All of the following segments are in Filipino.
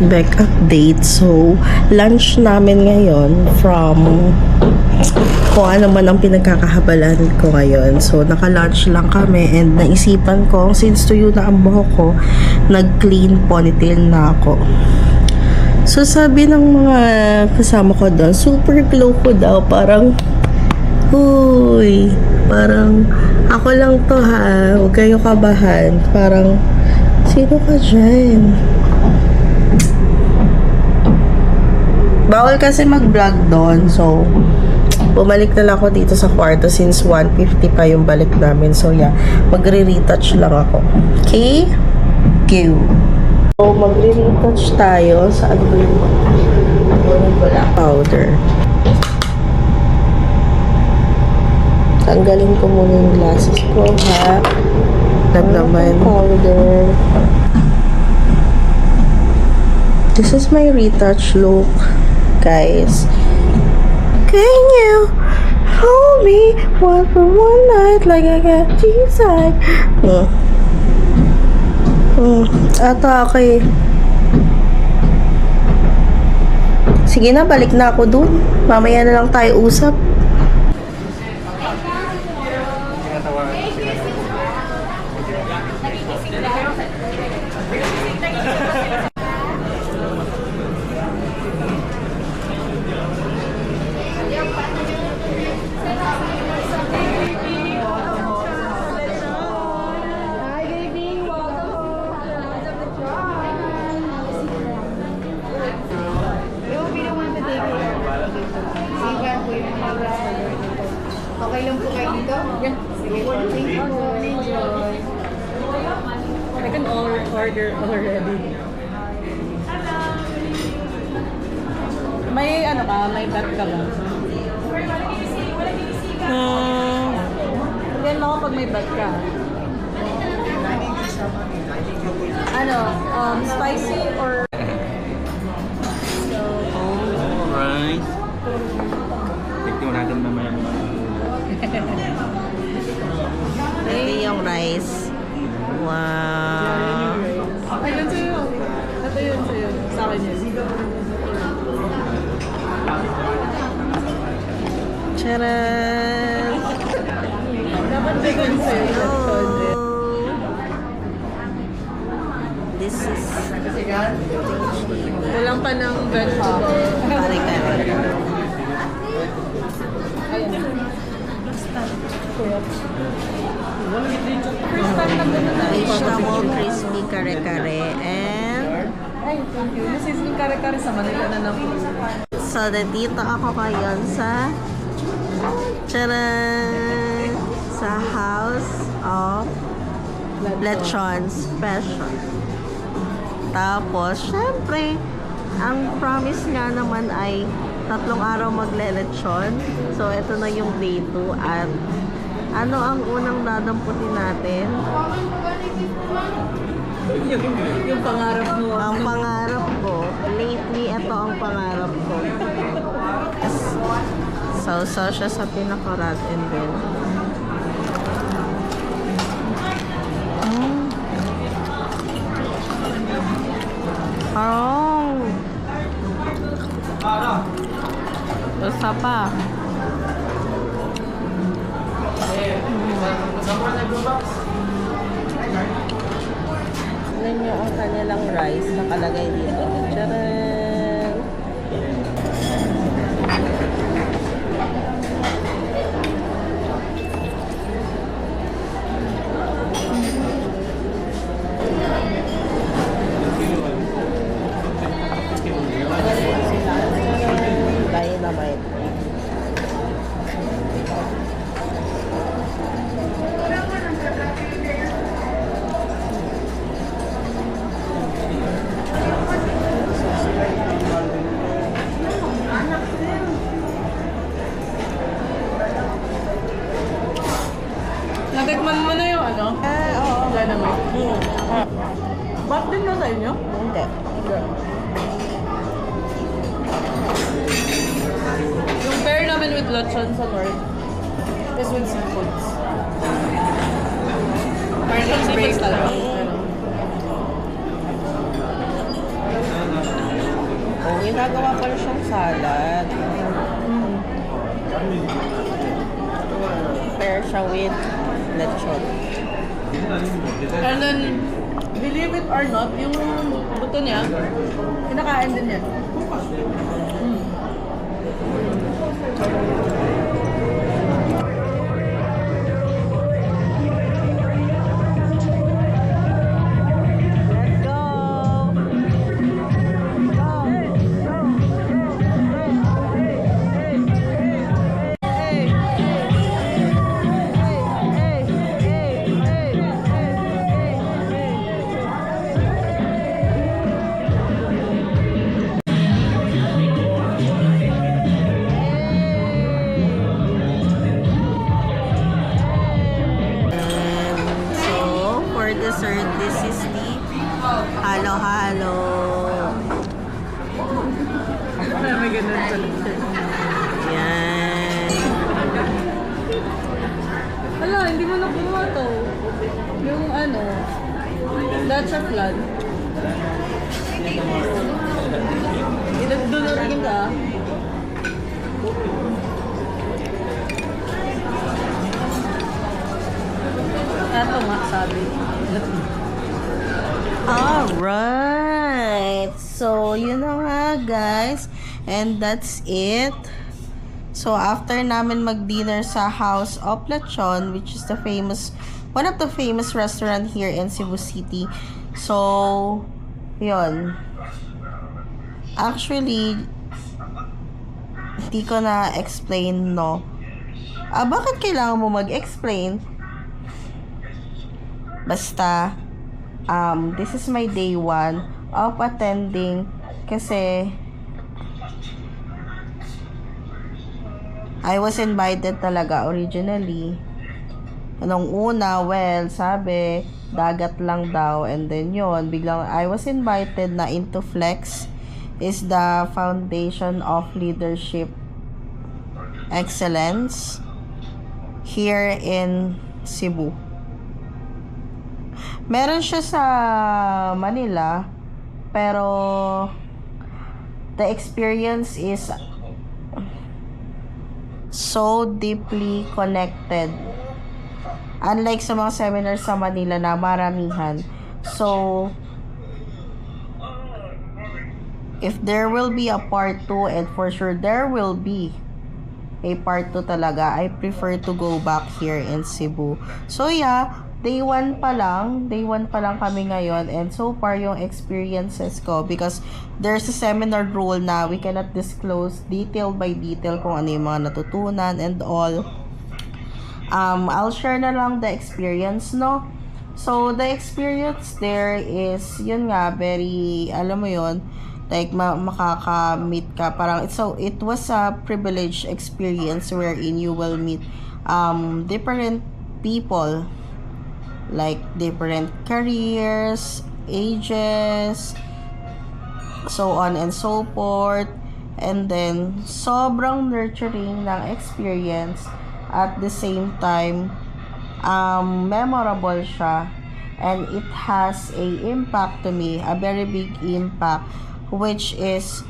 back update. So, lunch namin ngayon from kung ano man ang pinagkakahabalan ko ngayon. So, naka-lunch lang kami and naisipan ko, since tuyo na ang buhok ko, nag-clean ponytail na ako. So, sabi ng mga kasama ko doon, super glow ko daw. Parang, huy, parang, ako lang to ha. Huwag kayo kabahan. Parang, sino ka dyan? Bawal kasi mag-vlog doon. So, bumalik na lang ako dito sa kwarto since 1:50 pa yung balik namin. So, yeah. Magre-retouch lang ako. Okay? Go! So, magre-retouch tayo sa ano ba yung wala powder. Tanggalin ko muna yung glasses ko, ha? Naman powder. This is my retouch look, guys. Can you hold me one for one night like I got inside? Okay. Sige na, balik na ako dun. Mamaya na lang tayo usap. Okay lang po kayo dito? Yeah. Sige po. Thank you po. Enjoy. I can order already. May ano ka? May bet ka ba? Yan ako pag may bet ka. Ano? Spicy or... Alright. Tignan natin mamaya. Ito yung rice. Wow. Okay lang sa'yo. Ito yun sa'yo. Sa akin yun. Charan! Dapat bigyan sa'yo. This is Walang pa ng vegetable. kare-kare. Vegetable crispy kare-kare and Ay, thank you. Nasisling kare-kare sa Manila na lang. so nandito ako ngayon sa charan! Sa House of Lechon Special. Tapos, syempre, ang promise nga naman ay 3 araw magle-lechon. So, ito na yung day 2 at ano ang unang dadamputin natin? Yung pangarap mo. Ang pangarap ko, lately, ito ang pangarap ko. Sausaw siya sa pinakarat and then parang basta pa. Tignan nyo ang kanilang rice nakalagay dito. Tcharan! Dynamite. Natikman mo na yung ano? Oo. Dynamite. Ba't din na sa inyo? Hindi. Yung pair namin with lechon sa North is with seafoods. Parang seafoods talaga. Ginagawa pala siyang salad. Pair siya with lechon. And then, believe it or not, yung buto niya, kinakain din yan. Let's go! So, for dessert, this is the halo-halo. May ganun pala. Yan. Hala, hindi mo nakuha to. Yung ano, Dacha flan. Idagdunurin ka. Eto nga, sabi. Alright. So, yun na nga, guys. And that's it. So, after namin mag-dinner sa House of Lechon, which is one of the famous restaurant here in Cebu City. So, yun. Actually, hindi ko na-explain, no? Bakit kailangan mo mag-explain? Basta, this is my day 1 of attending kasi I was invited talaga originally. Nung una, well, sabi, dagat lang daw. And then yun, biglang I was invited na into Flex is the Foundation of Leadership Excellence here in Cebu. Meron siya sa Manila, pero the experience is so deeply connected. Unlike sa mga seminars sa Manila na maramihan. So, if there will be a part 2, and for sure there will be a part 2 talaga, I prefer to go back here in Cebu. So, yeah, Day 1 pa lang kami ngayon, and so far yung experiences ko, because there's a seminar rule na we cannot disclose detail by detail kung ano yung mga natutunan and all. I'll share na lang the experience, no? So, the experience there is, yun nga, very, alam mo yun, like, makaka-meet ka, parang, it was a privileged experience wherein you will meet, different people, like different careers, ages, so on and so forth. And then, sobrang nurturing ng experience. At the same time, memorable siya. And it has a impact to me, a very big impact, which is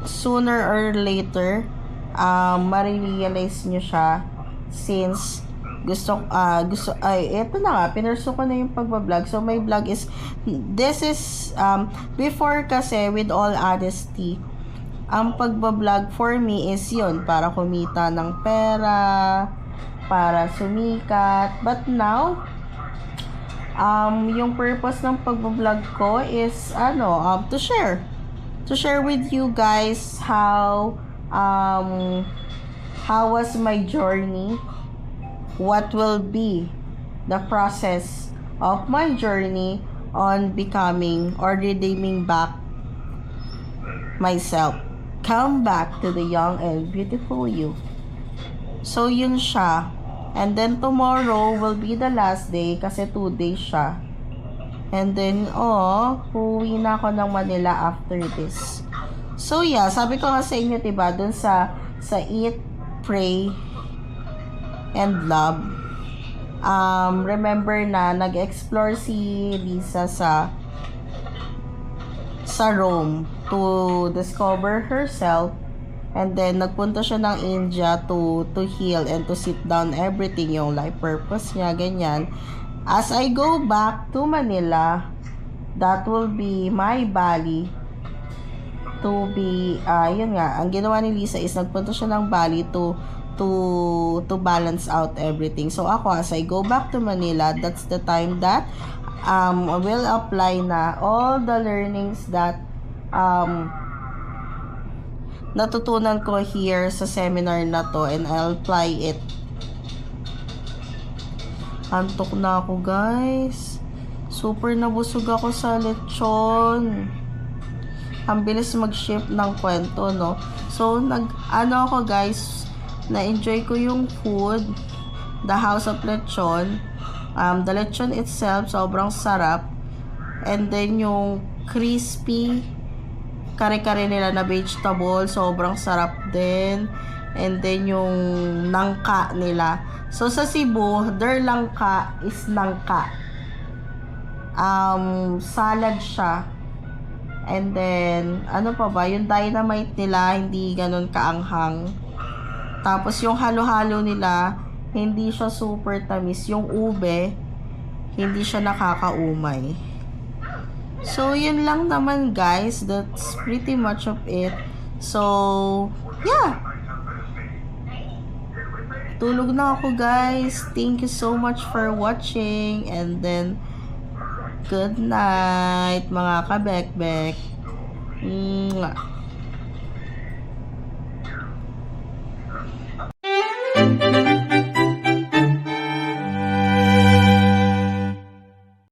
sooner or later, marirealize nyo siya since eto na nga, pinurso ko na yung pagbablog. So, my vlog is, this is, before kasi, with all honesty, ang pagbablog for me is yun, para kumita ng pera, para sumikat. But now, yung purpose ng pagbablog ko is, to share. To share with you guys how was my journey, what will be the process of my journey on becoming or redeeming back myself. Come back to the young and beautiful you. So, yun siya. And then, tomorrow will be the last day kasi 2 days siya. And then, uuwi na ako ng Manila after this. So, yeah, sabi ko nga sa inyo, diba, dun sa Eat, Pray, and Love. Remember na nag-explore si Lisa sa sa Rome to discover herself. And then, nagpunta siya ng India to heal and to sit down everything, yung life purpose niya, ganyan. As I go back to Manila, that will be my Bali to be, yun nga, ang ginawa ni Lisa is nagpunta siya ng Bali to balance out everything. So, ako, as I go back to Manila, that's the time that I will apply na all the learnings that natutunan ko here sa seminar na to, and I'll apply it. Antok na ako, guys. Super nabusog ako sa lechon. Ang bilis mag-shift ng kwento, no? So, ano ako, guys, na-enjoy ko yung food, the House of Lechon. The lechon itself, sobrang sarap. And then, yung crispy kare-kare nila na vegetable, sobrang sarap din. And then, yung nangka nila. So, sa Cebu, their langka is nangka. Salad siya. And then, ano pa ba? Yung dynamite nila, hindi ganun kaanghang. Tapos, yung halo-halo nila, hindi siya super tamis. Yung ube, hindi siya nakakaumay. So, yun lang naman, guys. That's pretty much of it. So, yeah. Tulog na ako, guys. Thank you so much for watching. And then, good night, mga kabekbek. Mwah.